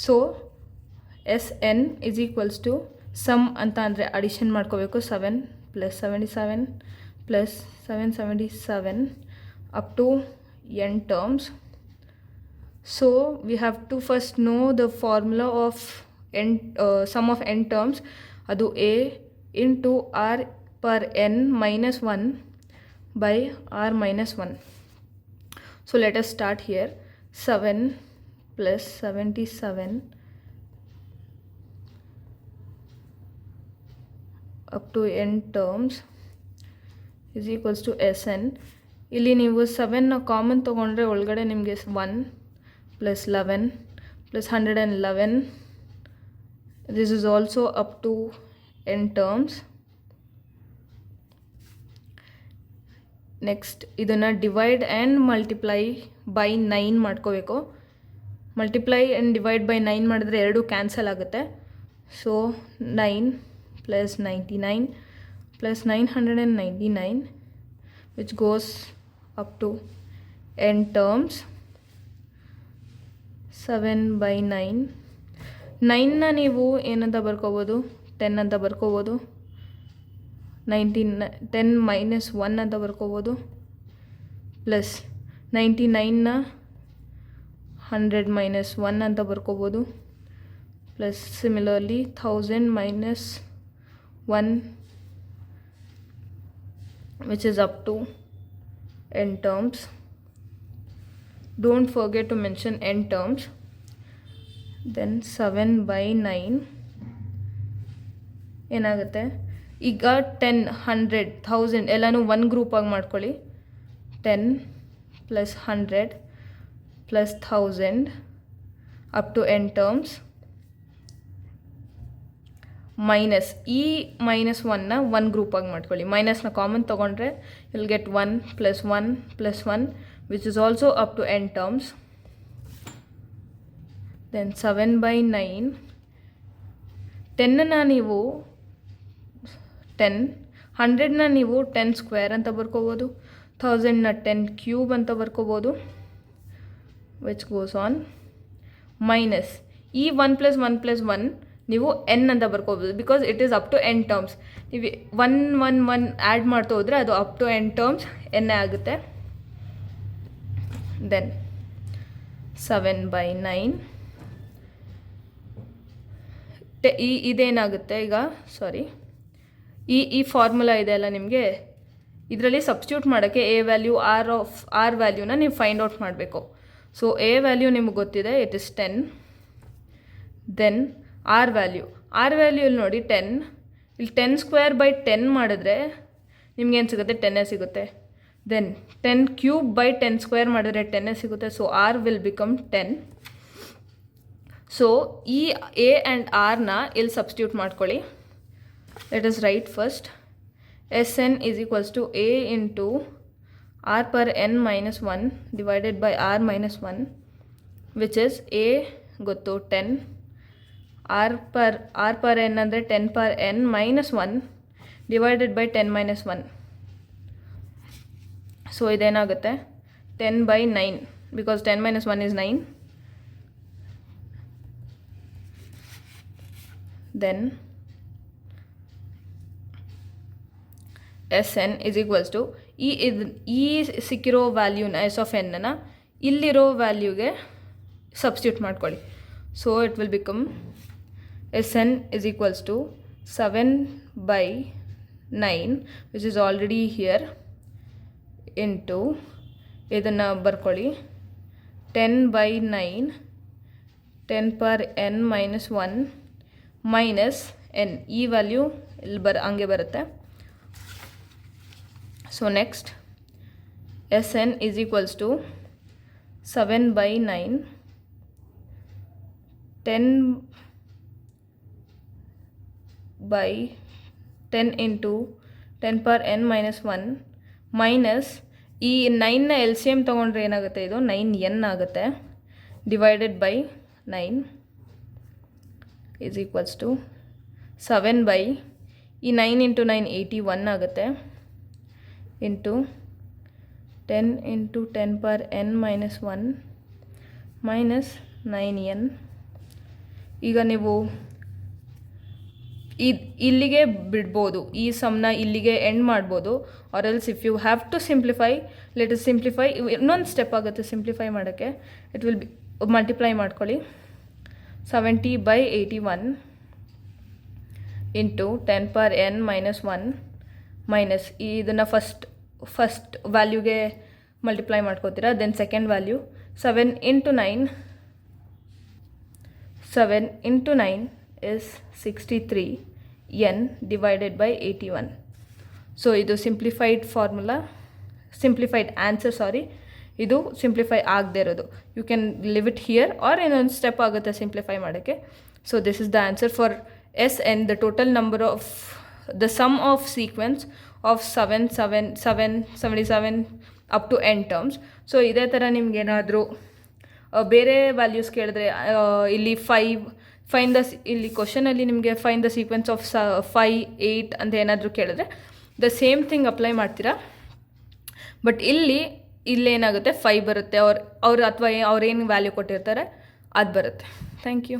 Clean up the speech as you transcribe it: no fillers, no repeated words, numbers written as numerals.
So SN is equals to sum ಅಂತ ಅಂದರೆ addition ಮಾಡ್ಕೋಬೇಕು. 7 + 77 + 777 up to n terms. So we have to first know the formula of sum of n terms. ಅದು a into r per n minus 1 by r minus 1. So let us start here. 7 + 77 up to n terms is equals to SN. ಇಲ್ಲಿ ನೀವು 7ನ common ತೊಗೊಂಡ್ರೆ ಒಳಗಡೆ ನಿಮಗೆ 1 + 11 + 111. This is also up to n terms. Next ಇದನ್ನು divide and multiply by 9 ಮಾಡ್ಕೋಬೇಕು. Multiply and divide by 9 ಮಾಡಿದ್ರೆ ಎರಡು cancel ಆಗುತ್ತೆ. So 9 + 99 + 999 which goes up to n terms. 7/9. 9ನ ನೀವು ಏನಂತ ಬರ್ಕೋಬೋದು, 10 ಅಂತ ಬರ್ಕೋಬೋದು. 10 - 1 ಅಂತ ಬರ್ಕೋಬೋದು. ಪ್ಲಸ್ 99ನ 100 - 1 ಅಂತ ಬರ್ಕೋಬೋದು. Plus similarly 1000 - 1 which is up to n terms. Don't forget to mention n terms. Then 7/9 ಏನಾಗುತ್ತೆ ಈಗ 10 100 1000 ಎಲ್ಲನೂ ಒಂದು ಗ್ರೂಪಾಗಿ ಮಾಡ್ಕೊಳ್ಳಿ. 10 + 100 + 1000 up to n terms. Minus ಈ -1ನ ಒಂದು ಗ್ರೂಪಾಗಿ ಮಾಡ್ಕೊಳ್ಳಿ. ಮೈನಸ್ನ ಕಾಮನ್ ತೊಗೊಂಡ್ರೆ will get 1 + 1 + 1 which is also up to n terms. Then 7/9. 10ನ ನೀವು 10 100ನ ನೀವು 10 ಸ್ಕ್ವೇರ್ ಅಂತ ಬರ್ಕೋಬೋದು. 1000ನ 10 ಕ್ಯೂಬ್ ಅಂತ ಬರ್ಕೋಬೋದು. Which goes on. ಮೈನಸ್ ಈ 1 + 1 + 1 ನೀವು n ಅಂತ ಬರ್ಕೋಬೋದು because it is up to n terms. ನೀವು 1 1 1 ಆ್ಯಡ್ ಮಾಡ್ತಾ ಹೋದರೆ ಅದು up to n terms n ಆಗುತ್ತೆ. ದೆನ್ 7/9 ಇದೇನಾಗುತ್ತೆ ಈಗ ಈ ಫಾರ್ಮುಲಾ ಇದೆ ಅಲ್ಲ ನಿಮಗೆ, ಇದರಲ್ಲಿ ಸಬ್ಸ್ಟಿಟ್ಯೂಟ್ ಮಾಡೋಕ್ಕೆ ಎ ವ್ಯಾಲ್ಯೂ ಆರ್ ವ್ಯಾಲ್ಯೂನ ನೀವು ಫೈಂಡ್ ಔಟ್ ಮಾಡಬೇಕು. ಸೊ ಎ ವ್ಯಾಲ್ಯೂ ನಿಮಗೆ ಗೊತ್ತಿದೆ, it is 10. Then R value ಇಲ್ಲಿ ನೋಡಿ 10. ಇಲ್ಲಿ 10 ಸ್ಕ್ವೇರ್ ಬೈ 10 ಮಾಡಿದ್ರೆ ನಿಮ್ಗೇನು ಸಿಗುತ್ತೆ, 10 ಸಿಗುತ್ತೆ. ದೆನ್ 10 ಕ್ಯೂಬ್ ಬೈ 10 ಸ್ಕ್ವೇರ್ ಮಾಡಿದ್ರೆ 10 ಸಿಗುತ್ತೆ. So R will become 10. So ಈ ಎ ಆ್ಯಂಡ್ ಆರ್ನ ಇಲ್ಲಿ ಸಬ್ಸ್ಟಿಟ್ಯೂಟ್ ಮಾಡ್ಕೊಳ್ಳಿ. Let us write first. SN is equals to a into r per n minus 1 divided by r minus 1 which is a ಗೊತ್ತು 10. r per n ಅಂದರೆ 10 per n minus 1 divided by 10 minus 1. So ಇದೇನಾಗುತ್ತೆ 10/9 because 10 minus 1 is 9. Then SN is equals to ಈ ಸಿಕ್ಕಿರೋ ವ್ಯಾಲ್ಯೂನ S of n ಇಲ್ಲಿರೋ ವ್ಯಾಲ್ಯೂಗೆ substitute ಮಾಡ್ಕೊಳ್ಳಿ. So it will become SN is equals to 7/9 which is already here into ಇದನ್ನು ಬರ್ಕೊಳ್ಳಿ 10/9 10 per n minus 1 minus n. ಈ value ಇಲ್ಲಿ ಹಂಗೆ ಬರುತ್ತೆ. So next SN is equals to 7/9 10 into 10 per n minus 1 minus ಈ 9ನ LCM ತೊಗೊಂಡ್ರೆ ಏನಾಗುತ್ತೆ, ಇದು 9n ಆಗುತ್ತೆ. Divided by 9 is equals to 7 ಈ 9 into 9 81 ಆಗುತ್ತೆ. Into 10 into 10 power n minus 1 minus 9n. ಈಗ ನೀವು ಇಲ್ಲಿಗೆ ಬಿಡ್ಬೋದು, ಈ ಸಮ್ನ ಇಲ್ಲಿಗೆ ಎಂಡ್ ಮಾಡ್ಬೋದು. Or else if you have to simplify, let us simplify. ಇನ್ನೊಂದು ಸ್ಟೆಪ್ ಆಗುತ್ತೆ ಸಿಂಪ್ಲಿಫೈ ಮಾಡೋಕ್ಕೆ. ಇಟ್ ವಿಲ್ ಬಿ ಮಲ್ಟಿಪ್ಲೈ ಮಾಡ್ಕೊಳ್ಳಿ. 70/81 into 10 power n minus 1 minus ಇದನ್ನು ಫಸ್ಟ್ ವ್ಯಾಲ್ಯೂಗೆ ಮಲ್ಟಿಪ್ಲೈ ಮಾಡ್ಕೋತೀರಾ. Then second value 7 into 9 is 63 n divided by 81. So ಇದು simplified answer. ಇದು simplify ಆಗದೆ ಇರೋದು. You can leave it here or ಇನ್ನೊಂದು ಸ್ಟೆಪ್ ಆಗುತ್ತೆ ಸಿಂಪ್ಲಿಫೈ ಮಾಡೋಕ್ಕೆ. So this is the answer for S N. The total number of the sum of sequence of 77 up to n terms. So ಇದೇ ಥರ ನಿಮ್ಗೇನಾದರೂ ಬೇರೆ values ಕೇಳಿದ್ರೆ ಇಲ್ಲಿ ಇಲ್ಲಿ ಕ್ವಶನಲ್ಲಿ ನಿಮಗೆ ಫೈನ್ ದ ಸೀಕ್ವೆನ್ಸ್ ಆಫ್ 5, 8 ಅಂತ ಏನಾದರೂ ಕೇಳಿದ್ರೆ ದ ಸೇಮ್ ಥಿಂಗ್ ಅಪ್ಲೈ ಮಾಡ್ತೀರಾ. ಬಟ್ ಇಲ್ಲೇನಾಗುತ್ತೆ 5 ಬರುತ್ತೆ, ಅವ್ರು ಅಥವಾ ಅವ್ರೇನು ವ್ಯಾಲ್ಯೂ ಕೊಟ್ಟಿರ್ತಾರೆ ಅದು ಬರುತ್ತೆ. Thank you.